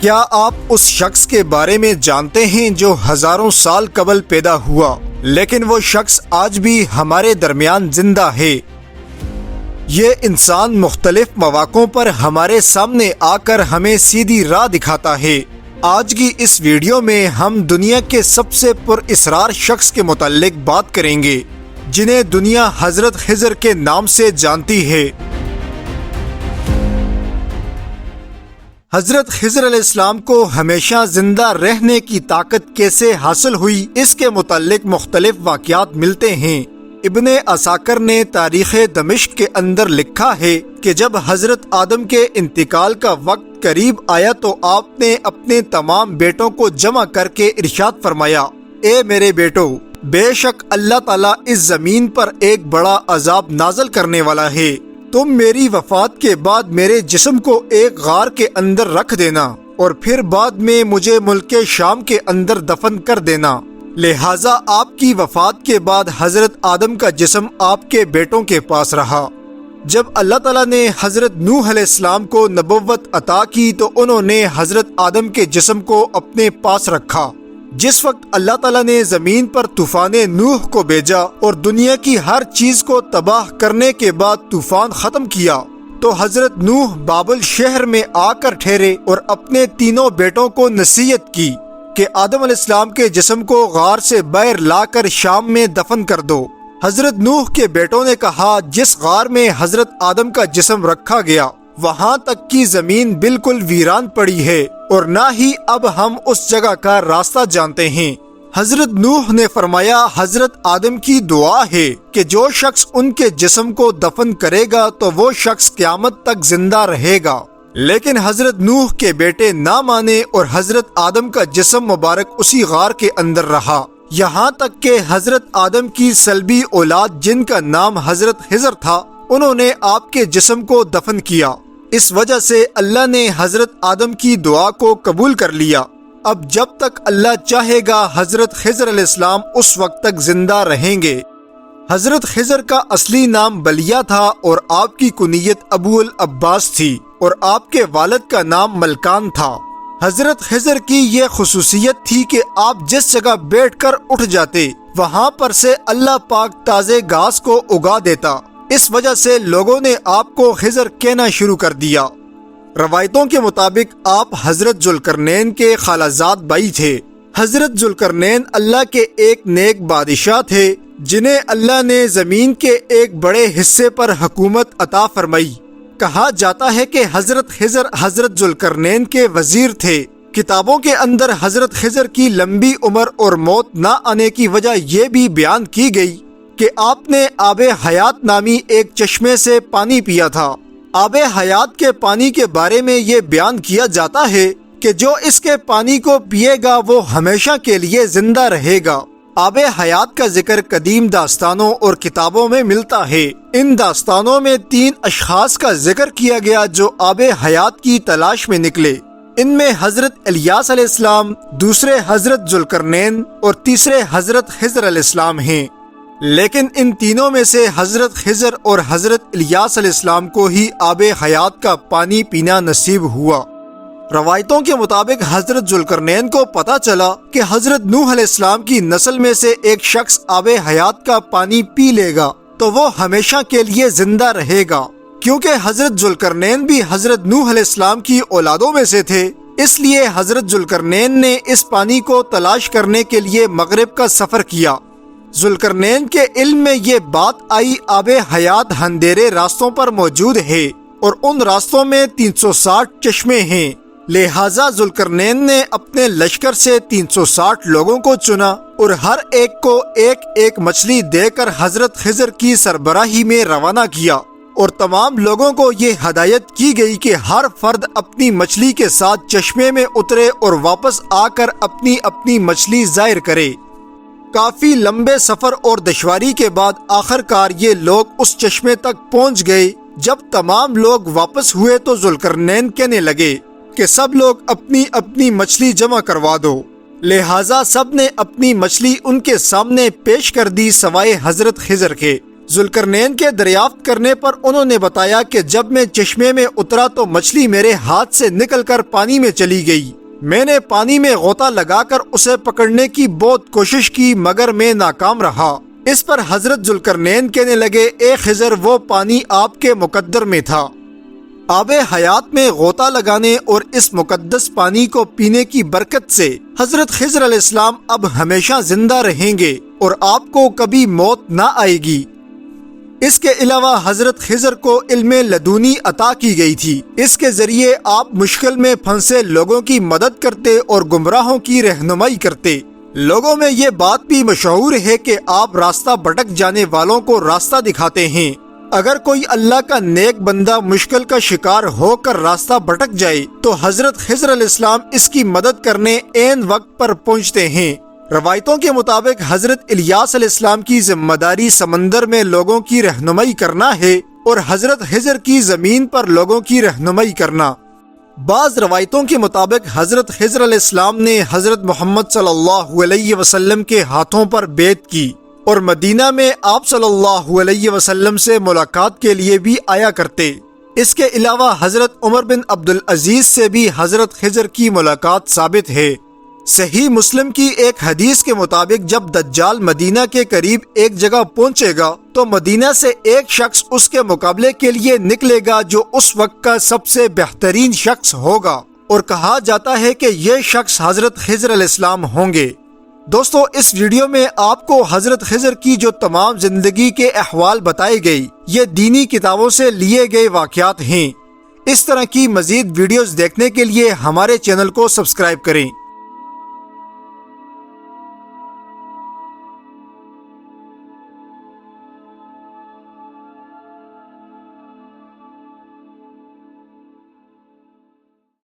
کیا آپ اس شخص کے بارے میں جانتے ہیں جو ہزاروں سال قبل پیدا ہوا لیکن وہ شخص آج بھی ہمارے درمیان زندہ ہے؟ یہ انسان مختلف مواقعوں پر ہمارے سامنے آ کر ہمیں سیدھی راہ دکھاتا ہے۔ آج کی اس ویڈیو میں ہم دنیا کے سب سے پر اسرار شخص کے متعلق بات کریں گے جنہیں دنیا حضرت خضر کے نام سے جانتی ہے۔ حضرت خضر علیہ السلام کو ہمیشہ زندہ رہنے کی طاقت کیسے حاصل ہوئی، اس کے متعلق مختلف واقعات ملتے ہیں۔ ابن عساکر نے تاریخ دمشق کے اندر لکھا ہے کہ جب حضرت آدم کے انتقال کا وقت قریب آیا تو آپ نے اپنے تمام بیٹوں کو جمع کر کے ارشاد فرمایا، اے میرے بیٹو، بے شک اللہ تعالیٰ اس زمین پر ایک بڑا عذاب نازل کرنے والا ہے۔ تم میری وفات کے بعد میرے جسم کو ایک غار کے اندر رکھ دینا اور پھر بعد میں مجھے ملک شام کے اندر دفن کر دینا۔ لہٰذا آپ کی وفات کے بعد حضرت آدم کا جسم آپ کے بیٹوں کے پاس رہا۔ جب اللہ تعالیٰ نے حضرت نوح علیہ السلام کو نبوت عطا کی تو انہوں نے حضرت آدم کے جسم کو اپنے پاس رکھا۔ جس وقت اللہ تعالیٰ نے زمین پر طوفان نوح کو بھیجا اور دنیا کی ہر چیز کو تباہ کرنے کے بعد طوفان ختم کیا تو حضرت نوح بابل شہر میں آ کر ٹھہرے اور اپنے تینوں بیٹوں کو نصیحت کی کہ آدم علیہ السلام کے جسم کو غار سے باہر لا کر شام میں دفن کر دو۔ حضرت نوح کے بیٹوں نے کہا، جس غار میں حضرت آدم کا جسم رکھا گیا وہاں تک کی زمین بالکل ویران پڑی ہے اور نہ ہی اب ہم اس جگہ کا راستہ جانتے ہیں۔ حضرت نوح نے فرمایا، حضرت آدم کی دعا ہے کہ جو شخص ان کے جسم کو دفن کرے گا تو وہ شخص قیامت تک زندہ رہے گا۔ لیکن حضرت نوح کے بیٹے نہ مانے اور حضرت آدم کا جسم مبارک اسی غار کے اندر رہا، یہاں تک کہ حضرت آدم کی سلبی اولاد جن کا نام حضرت خضر تھا انہوں نے آپ کے جسم کو دفن کیا۔ اس وجہ سے اللہ نے حضرت آدم کی دعا کو قبول کر لیا۔ اب جب تک اللہ چاہے گا حضرت خضر علیہ السلام اس وقت تک زندہ رہیں گے۔ حضرت خضر کا اصلی نام بلیہ تھا اور آپ کی کنیت ابو العباس تھی اور آپ کے والد کا نام ملکان تھا۔ حضرت خضر کی یہ خصوصیت تھی کہ آپ جس جگہ بیٹھ کر اٹھ جاتے وہاں پر سے اللہ پاک تازے گھاس کو اگا دیتا۔ اس وجہ سے لوگوں نے آپ کو خضر کہنا شروع کر دیا۔ روایتوں کے مطابق آپ حضرت ذوالقرنین کے خالازاد بھائی تھے۔ حضرت ذوالقرنین اللہ کے ایک نیک بادشاہ تھے جنہیں اللہ نے زمین کے ایک بڑے حصے پر حکومت عطا فرمائی۔ کہا جاتا ہے کہ حضرت خضر حضرت ذوالقرنین کے وزیر تھے۔ کتابوں کے اندر حضرت خضر کی لمبی عمر اور موت نہ آنے کی وجہ یہ بھی بیان کی گئی کہ آپ نے آب حیات نامی ایک چشمے سے پانی پیا تھا۔ آب حیات کے پانی کے بارے میں یہ بیان کیا جاتا ہے کہ جو اس کے پانی کو پیے گا وہ ہمیشہ کے لیے زندہ رہے گا۔ آب حیات کا ذکر قدیم داستانوں اور کتابوں میں ملتا ہے۔ ان داستانوں میں 3 اشخاص کا ذکر کیا گیا جو آب حیات کی تلاش میں نکلے۔ ان میں حضرت الیاس علیہ السلام، دوسرے حضرت ذوالقرنین اور تیسرے حضرت خضر علیہ السلام ہیں۔ لیکن ان تینوں میں سے حضرت خضر اور حضرت الیاس علیہ السلام کو ہی آب حیات کا پانی پینا نصیب ہوا۔ روایتوں کے مطابق حضرت ذوالقرنین کو پتہ چلا کہ حضرت نوح علیہ السلام کی نسل میں سے ایک شخص آب حیات کا پانی پی لے گا تو وہ ہمیشہ کے لیے زندہ رہے گا۔ کیونکہ حضرت ذوالقرنین بھی حضرت نوح علیہ السلام کی اولادوں میں سے تھے، اس لیے حضرت ذوالقرنین نے اس پانی کو تلاش کرنے کے لیے مغرب کا سفر کیا۔ ذوالقرنین کے علم میں یہ بات آئی، آب حیات اندھیرے راستوں پر موجود ہے اور ان راستوں میں 360 چشمے ہیں۔ لہٰذا ذوالقرنین نے اپنے لشکر سے 360 لوگوں کو چنا اور ہر ایک کو ایک ایک مچھلی دے کر حضرت خضر کی سربراہی میں روانہ کیا اور تمام لوگوں کو یہ ہدایت کی گئی کہ ہر فرد اپنی مچھلی کے ساتھ چشمے میں اترے اور واپس آ کر اپنی اپنی مچھلی ظاہر کرے۔ کافی لمبے سفر اور دشواری کے بعد آخر کار یہ لوگ اس چشمے تک پہنچ گئے۔ جب تمام لوگ واپس ہوئے تو ذوالقرنین کہنے لگے کہ سب لوگ اپنی اپنی مچھلی جمع کروا دو۔ لہٰذا سب نے اپنی مچھلی ان کے سامنے پیش کر دی سوائے حضرت خضر کے۔ ذوالقرنین کے دریافت کرنے پر انہوں نے بتایا کہ جب میں چشمے میں اترا تو مچھلی میرے ہاتھ سے نکل کر پانی میں چلی گئی۔ میں نے پانی میں غوطہ لگا کر اسے پکڑنے کی بہت کوشش کی مگر میں ناکام رہا۔ اس پر حضرت ذوالقرنین کہنے لگے، اے خضر، وہ پانی آپ کے مقدر میں تھا۔ آب حیات میں غوطہ لگانے اور اس مقدس پانی کو پینے کی برکت سے حضرت خضر علیہ السلام اب ہمیشہ زندہ رہیں گے اور آپ کو کبھی موت نہ آئے گی۔ اس کے علاوہ حضرت خضر کو علم لدنی عطا کی گئی تھی۔ اس کے ذریعے آپ مشکل میں پھنسے لوگوں کی مدد کرتے اور گمراہوں کی رہنمائی کرتے۔ لوگوں میں یہ بات بھی مشہور ہے کہ آپ راستہ بھٹک جانے والوں کو راستہ دکھاتے ہیں۔ اگر کوئی اللہ کا نیک بندہ مشکل کا شکار ہو کر راستہ بھٹک جائے تو حضرت خضر علیہ السلام اس کی مدد کرنے عین وقت پر پہنچتے ہیں۔ روایتوں کے مطابق حضرت الیاس علیہ السلام کی ذمہ داری سمندر میں لوگوں کی رہنمائی کرنا ہے اور حضرت خضر کی زمین پر لوگوں کی رہنمائی کرنا۔ بعض روایتوں کے مطابق حضرت خضر علیہ السلام نے حضرت محمد صلی اللہ علیہ وسلم کے ہاتھوں پر بیعت کی اور مدینہ میں آپ صلی اللہ علیہ وسلم سے ملاقات کے لیے بھی آیا کرتے۔ اس کے علاوہ حضرت عمر بن عبدالعزیز سے بھی حضرت خضر کی ملاقات ثابت ہے۔ صحیح مسلم کی ایک حدیث کے مطابق جب دجال مدینہ کے قریب ایک جگہ پہنچے گا تو مدینہ سے ایک شخص اس کے مقابلے کے لیے نکلے گا جو اس وقت کا سب سے بہترین شخص ہوگا، اور کہا جاتا ہے کہ یہ شخص حضرت خضر علیہ السلام ہوں گے۔ دوستو، اس ویڈیو میں آپ کو حضرت خضر کی جو تمام زندگی کے احوال بتائے گئے یہ دینی کتابوں سے لیے گئے واقعات ہیں۔ اس طرح کی مزید ویڈیوز دیکھنے کے لیے ہمارے چینل کو سبسکرائب کریں۔